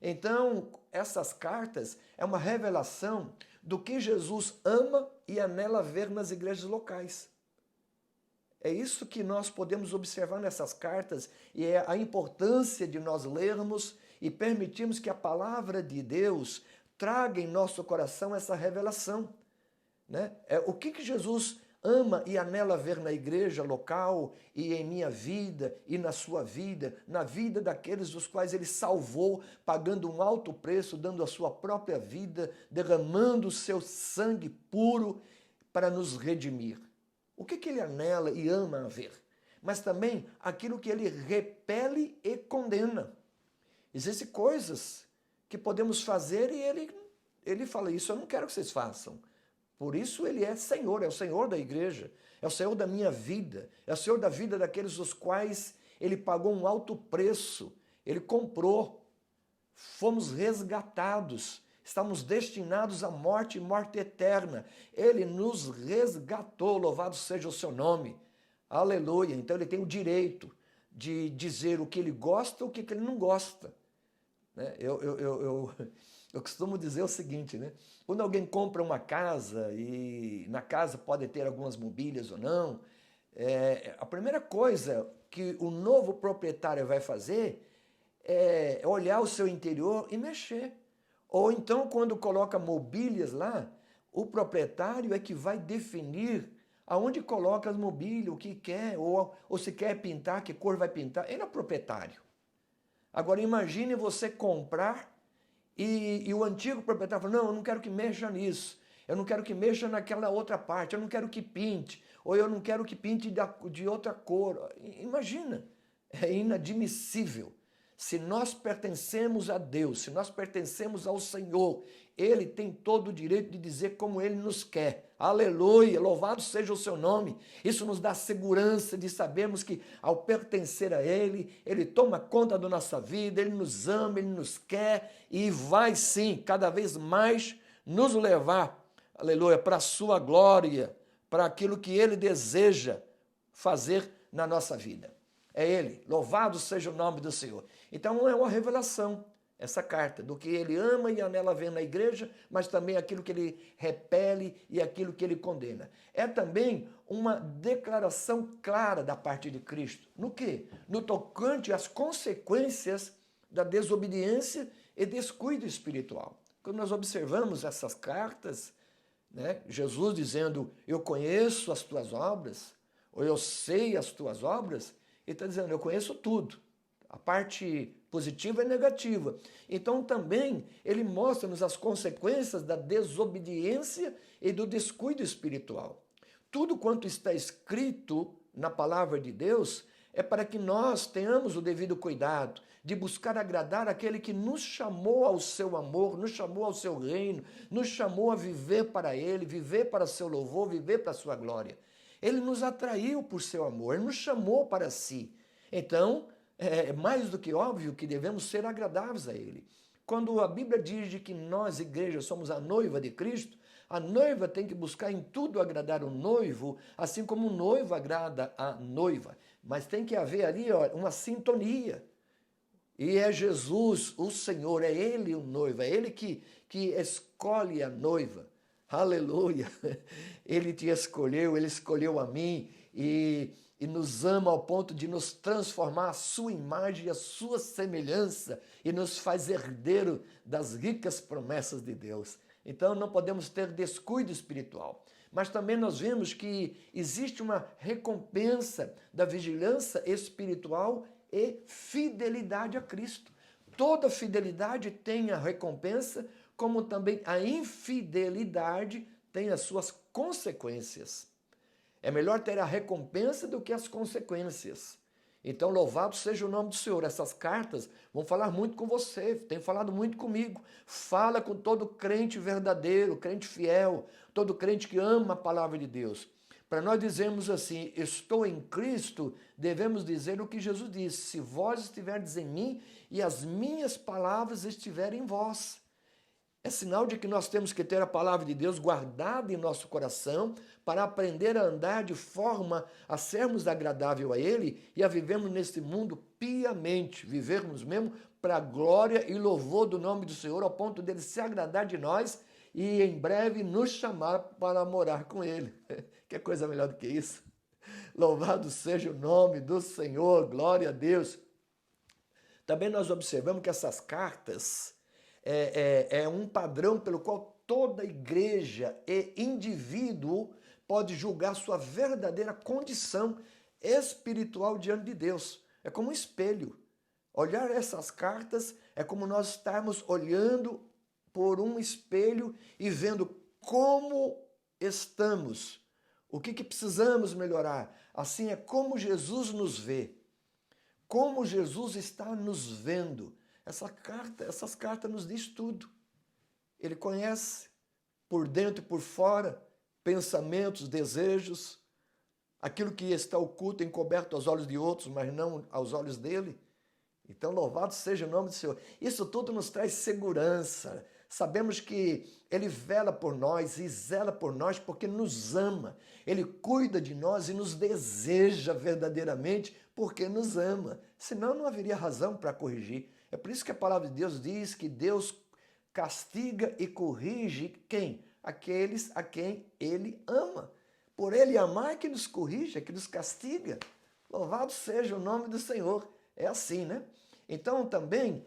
Então, essas cartas é uma revelação do que Jesus ama e anela ver nas igrejas locais. É isso que nós podemos observar nessas cartas e é a importância de nós lermos e permitirmos que a palavra de Deus traga em nosso coração essa revelação, né? O que Jesus ama e anela ver na igreja local e em minha vida e na sua vida, na vida daqueles dos quais ele salvou, pagando um alto preço, dando a sua própria vida, derramando o seu sangue puro para nos redimir. O que ele anela e ama ver? Mas também aquilo que ele repele e condena. Existem coisas que podemos fazer e ele fala, isso eu não quero que vocês façam. Por isso ele é Senhor, é o Senhor da igreja, é o Senhor da minha vida, é o Senhor da vida daqueles dos quais ele pagou um alto preço, ele comprou, fomos resgatados, estamos destinados à morte e morte eterna. Ele nos resgatou, louvado seja o seu nome, aleluia. Então ele tem o direito de dizer o que ele gosta e o que ele não gosta. Eu costumo dizer o seguinte, né? Quando alguém compra uma casa e na casa pode ter algumas mobílias ou não, a primeira coisa que o novo proprietário vai fazer é olhar o seu interior e mexer. Ou então, quando coloca mobílias lá, o proprietário é que vai definir aonde coloca as mobílias, o que quer, ou se quer pintar, que cor vai pintar. Ele é o proprietário. Agora, imagine você comprar e o antigo proprietário fala, não, eu não quero que mexa nisso, eu não quero que mexa naquela outra parte, eu não quero que pinte, ou eu não quero que pinte de outra cor. Imagina, é inadmissível. Se nós pertencemos a Deus, se nós pertencemos ao Senhor, Ele tem todo o direito de dizer como Ele nos quer. Aleluia, louvado seja o seu nome. Isso nos dá segurança de sabermos que ao pertencer a Ele, Ele toma conta da nossa vida, Ele nos ama, Ele nos quer e vai sim, cada vez mais nos levar, aleluia, para a sua glória, para aquilo que Ele deseja fazer na nossa vida. É Ele, louvado seja o nome do Senhor. Então é uma revelação, essa carta, do que ele ama e anela ver na igreja, mas também aquilo que ele repele e aquilo que ele condena. É também uma declaração clara da parte de Cristo. No quê? No tocante às consequências da desobediência e descuido espiritual. Quando nós observamos essas cartas, né, Jesus dizendo, eu conheço as tuas obras, ou eu sei as tuas obras, ele está dizendo, eu conheço tudo. A parte positiva e negativa. Então também ele mostra-nos as consequências da desobediência e do descuido espiritual. Tudo quanto está escrito na palavra de Deus é para que nós tenhamos o devido cuidado de buscar agradar aquele que nos chamou ao seu amor, nos chamou ao seu reino, nos chamou a viver para ele, viver para seu louvor, viver para a sua glória. Ele nos atraiu por seu amor, ele nos chamou para si. Então, é mais do que óbvio que devemos ser agradáveis a Ele. Quando a Bíblia diz de que nós, igreja, somos a noiva de Cristo, a noiva tem que buscar em tudo agradar o noivo, assim como o noivo agrada a noiva. Mas tem que haver ali uma sintonia. E é Jesus, o Senhor, é Ele o noivo, é Ele que escolhe a noiva. Aleluia! Ele te escolheu, Ele escolheu a mim e nos ama ao ponto de nos transformar à sua imagem e à sua semelhança e nos faz herdeiro das ricas promessas de Deus. Então não podemos ter descuido espiritual. Mas também nós vemos que existe uma recompensa da vigilância espiritual e fidelidade a Cristo. Toda fidelidade tem a recompensa, como também a infidelidade tem as suas consequências. É melhor ter a recompensa do que as consequências. Então, louvado seja o nome do Senhor. Essas cartas vão falar muito com você, tem falado muito comigo. Fala com todo crente verdadeiro, crente fiel, todo crente que ama a palavra de Deus. Para nós dizermos assim, estou em Cristo, devemos dizer o que Jesus disse, se vós estiverdes em mim e as minhas palavras estiverem em vós. É sinal de que nós temos que ter a palavra de Deus guardada em nosso coração para aprender a andar de forma a sermos agradável a Ele e a vivermos nesse mundo piamente, vivermos mesmo para a glória e louvor do nome do Senhor, ao ponto dele se agradar de nós e em breve nos chamar para morar com ele. Que coisa melhor do que isso? Louvado seja o nome do Senhor, glória a Deus. Também nós observamos que essas cartas é um padrão pelo qual toda igreja e indivíduo pode julgar sua verdadeira condição espiritual diante de Deus. É como um espelho. Olhar essas cartas é como nós estarmos olhando por um espelho e vendo como estamos, o que precisamos melhorar. Assim é como Jesus nos vê, como Jesus está nos vendo. Essas cartas nos diz tudo. Ele conhece por dentro e por fora pensamentos, desejos, aquilo que está oculto, encoberto aos olhos de outros, mas não aos olhos dele. Então, louvado seja o nome do Senhor. Isso tudo nos traz segurança. Sabemos que Ele vela por nós e zela por nós porque nos ama. Ele cuida de nós e nos deseja verdadeiramente porque nos ama. Senão não haveria razão para corrigir. É por isso que a palavra de Deus diz que Deus castiga e corrige quem? Aqueles a quem Ele ama. Por Ele amar é que nos corrige, é que nos castiga. Louvado seja o nome do Senhor. É assim, né? Então também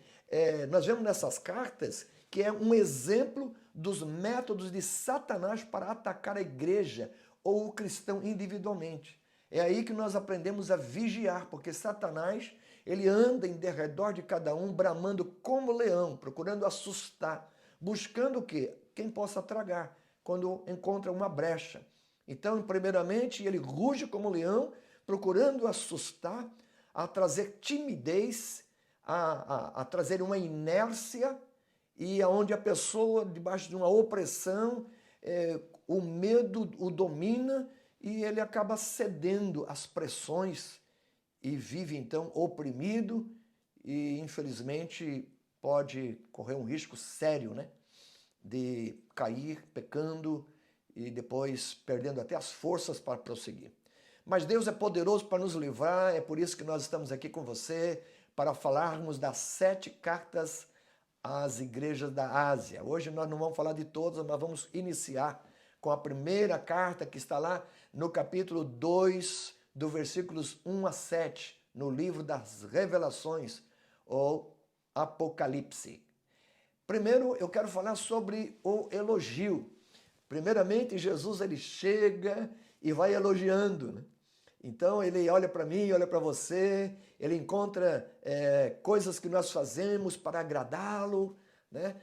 nós vemos nessas cartas que é um exemplo dos métodos de Satanás para atacar a igreja ou o cristão individualmente. É aí que nós aprendemos a vigiar, porque Satanás, ele anda em derredor de cada um, bramando como leão, procurando assustar, buscando o quê? Quem possa tragar, quando encontra uma brecha. Então, primeiramente, ele ruge como leão, procurando assustar, a trazer timidez, a trazer uma inércia, e aonde a pessoa, debaixo de uma opressão, o medo o domina e ele acaba cedendo às pressões e vive então oprimido e infelizmente pode correr um risco sério, né, de cair pecando e depois perdendo até as forças para prosseguir. Mas Deus é poderoso para nos livrar, é por isso que nós estamos aqui com você para falarmos das 7 cartas às igrejas da Ásia. Hoje nós não vamos falar de todas, mas vamos iniciar com a primeira carta que está lá no capítulo 2, do versículos 1 a 7, no livro das Revelações, ou Apocalipse. Primeiro eu quero falar sobre o elogio. Primeiramente, Jesus ele chega e vai elogiando, né? Então ele olha para mim, olha para você, ele encontra coisas que nós fazemos para agradá-lo, né?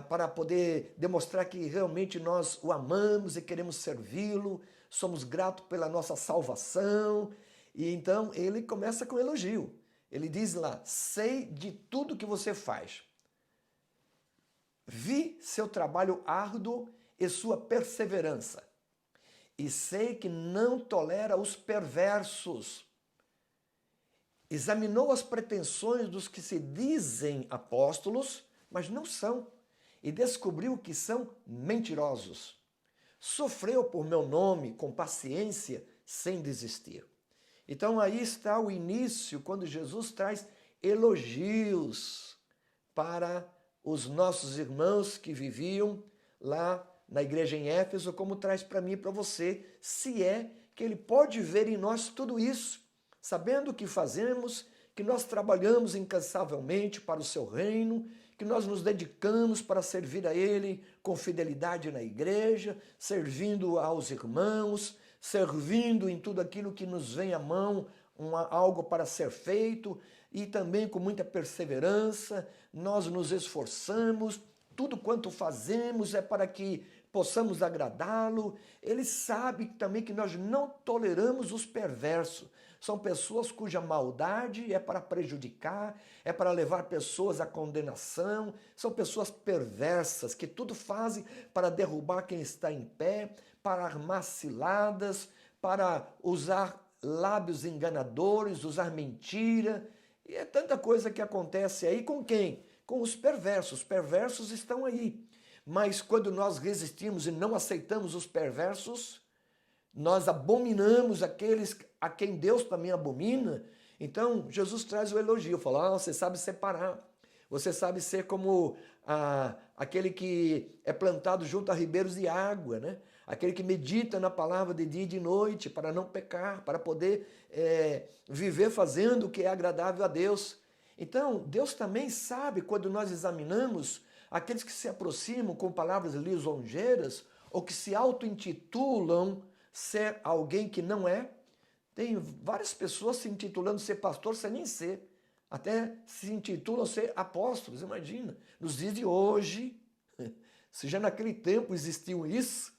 Para poder demonstrar que realmente nós o amamos e queremos servi-lo, somos gratos pela nossa salvação. E então ele começa com elogio. Ele diz lá, sei de tudo que você faz. Vi seu trabalho árduo e sua perseverança. E sei que não tolera os perversos. Examinou as pretensões dos que se dizem apóstolos, mas não são, e descobriu que são mentirosos. Sofreu por meu nome com paciência, sem desistir. Então aí está o início, quando Jesus traz elogios para os nossos irmãos que viviam lá na igreja em Éfeso, como traz para mim e para você, se é que ele pode ver em nós tudo isso, sabendo o que fazemos, que nós trabalhamos incansavelmente para o seu reino, que nós nos dedicamos para servir a ele com fidelidade na igreja, servindo aos irmãos, servindo em tudo aquilo que nos vem à mão, algo para ser feito, e também com muita perseverança, nós nos esforçamos, tudo quanto fazemos é para que possamos agradá-lo. Ele sabe também que nós não toleramos os perversos. São pessoas cuja maldade é para prejudicar, é para levar pessoas à condenação. São pessoas perversas que tudo fazem para derrubar quem está em pé, para armar ciladas, para usar lábios enganadores, usar mentira. E é tanta coisa que acontece aí com quem? Com os perversos. Os perversos estão aí. Mas quando nós resistimos e não aceitamos os perversos, nós abominamos aqueles a quem Deus também abomina. Então, Jesus traz o elogio, fala, você sabe separar. Você sabe ser como aquele que é plantado junto a ribeiros de água, né? Aquele que medita na palavra de dia e de noite para não pecar, para poder viver fazendo o que é agradável a Deus. Então, Deus também sabe, quando nós examinamos aqueles que se aproximam com palavras lisonjeiras ou que se auto-intitulam ser alguém que não é. Tem várias pessoas se intitulando ser pastor sem nem ser. Até se intitulam ser apóstolos, imagina. Nos dias de hoje, se já naquele tempo existiu isso,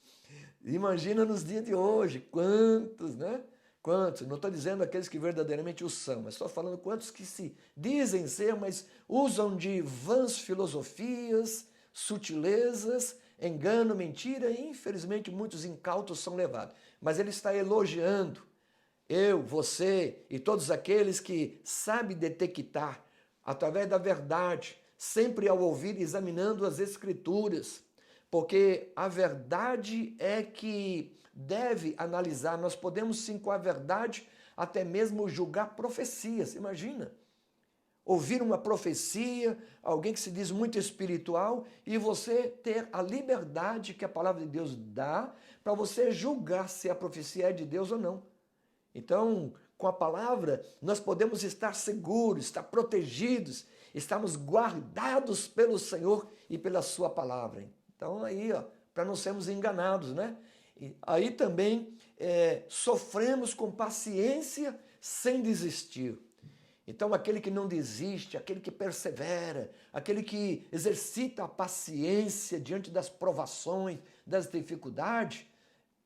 imagina nos dias de hoje, quantos, né? Quantos? Não estou dizendo aqueles que verdadeiramente o são, mas estou falando quantos que se dizem ser, mas usam de vãs filosofias, sutilezas, engano, mentira, e infelizmente muitos incautos são levados. Mas ele está elogiando eu, você e todos aqueles que sabem detectar através da verdade, sempre ao ouvir e examinando as Escrituras, porque a verdade é que deve analisar. Nós podemos sim, com a verdade, até mesmo julgar profecias. Imagina, ouvir uma profecia, alguém que se diz muito espiritual, e você ter a liberdade que a palavra de Deus dá para você julgar se a profecia é de Deus ou não. Então, com a palavra, nós podemos estar seguros, estar protegidos, estamos guardados pelo Senhor e pela sua palavra. Então, aí, para não sermos enganados, né? E aí também sofremos com paciência sem desistir. Então, aquele que não desiste, aquele que persevera, aquele que exercita a paciência diante das provações, das dificuldades,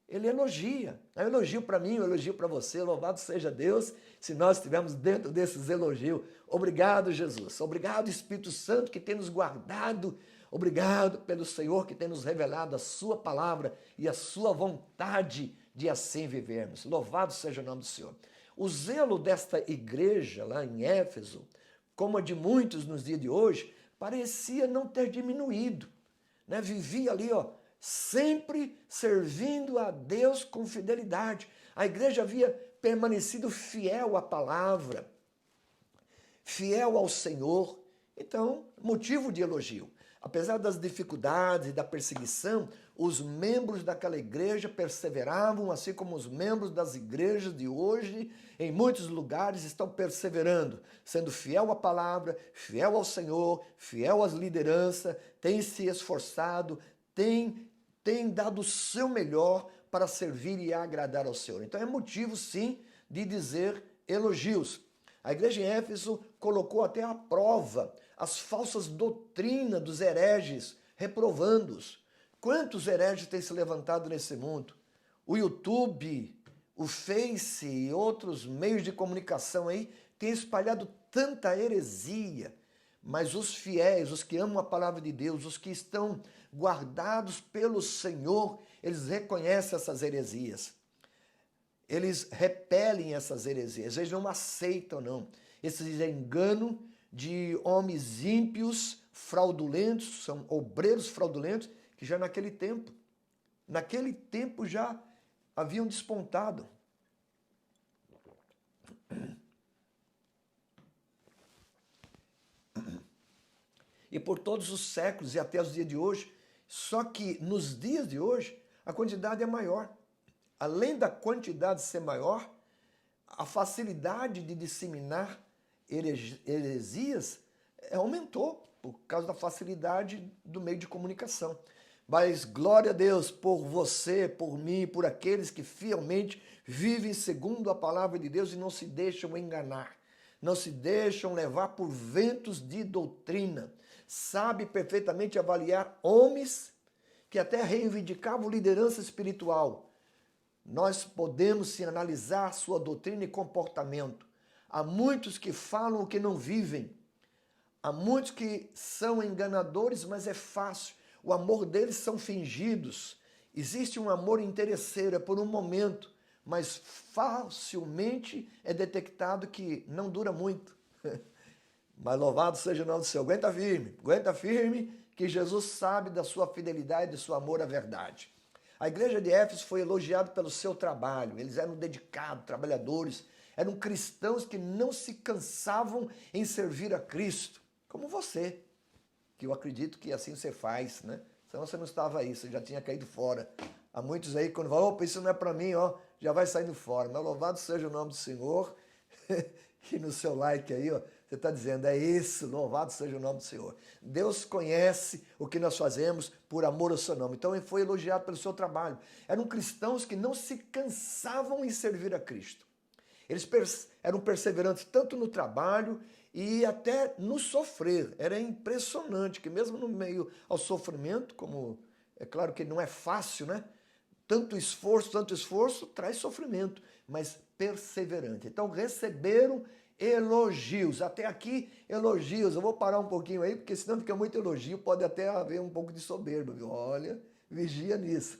ele elogia. É um elogio para mim, um elogio para você. Louvado seja Deus se nós estivermos dentro desses elogios. Obrigado, Jesus. Obrigado, Espírito Santo, que tem nos guardado. Obrigado pelo Senhor que tem nos revelado a sua palavra e a sua vontade de assim vivermos. Louvado seja o nome do Senhor. O zelo desta igreja lá em Éfeso, como a de muitos nos dias de hoje, parecia não ter diminuído, né? Vivia ali, sempre servindo a Deus com fidelidade. A igreja havia permanecido fiel à palavra, fiel ao Senhor. Então, motivo de elogio. Apesar das dificuldades e da perseguição, os membros daquela igreja perseveravam, assim como os membros das igrejas de hoje, em muitos lugares, estão perseverando, sendo fiel à palavra, fiel ao Senhor, fiel às lideranças, têm se esforçado, têm dado o seu melhor para servir e agradar ao Senhor. Então é motivo, sim, de dizer elogios. A igreja em Éfeso colocou até à prova as falsas doutrinas dos hereges, reprovando-os. Quantos hereges têm se levantado nesse mundo? O YouTube, o Face e outros meios de comunicação aí têm espalhado tanta heresia, mas os fiéis, os que amam a palavra de Deus, os que estão guardados pelo Senhor, eles reconhecem essas heresias. Eles repelem essas heresias, eles não aceitam, não. Esse engano de homens ímpios, fraudulentos, são obreiros fraudulentos, que já naquele tempo já haviam despontado. E por todos os séculos e até os dias de hoje, só que nos dias de hoje, a quantidade é maior. Além da quantidade ser maior, a facilidade de disseminar heresias aumentou por causa da facilidade do meio de comunicação. Mas glória a Deus por você, por mim, por aqueles que fielmente vivem segundo a palavra de Deus e não se deixam enganar, não se deixam levar por ventos de doutrina. Sabe perfeitamente avaliar homens que até reivindicavam liderança espiritual. Nós podemos sim analisar sua doutrina e comportamento. Há muitos que falam o que não vivem. Há muitos que são enganadores, mas é fácil. O amor deles são fingidos. Existe um amor interesseiro, é por um momento, mas facilmente é detectado que não dura muito. Mas louvado seja o nome do Senhor. Aguenta firme, que Jesus sabe da sua fidelidade e do seu amor à verdade. A igreja de Éfeso foi elogiada pelo seu trabalho. Eles eram dedicados, trabalhadores, eram cristãos que não se cansavam em servir a Cristo. como você, que eu acredito que assim você faz, né? Senão você não estava aí, você já tinha caído fora. Há muitos aí, quando falam, opa, isso não é para mim, ó, já vai saindo fora. Mas louvado seja o nome do Senhor. E no seu like aí, ó, você está dizendo, é isso, louvado seja o nome do Senhor. Deus conhece o que nós fazemos por amor ao seu nome. Então ele foi elogiado pelo seu trabalho. Eram cristãos que não se cansavam em servir a Cristo. Eles eram perseverantes tanto no trabalho e até no sofrer. Era impressionante que mesmo no meio ao sofrimento, como é claro que não é fácil, né? Tanto esforço traz sofrimento, mas perseverante. Então receberam elogios. Até aqui, elogios. Eu vou parar um pouquinho aí, porque senão fica muito elogio, pode até haver um pouco de soberba, viu? Olha, vigia nisso.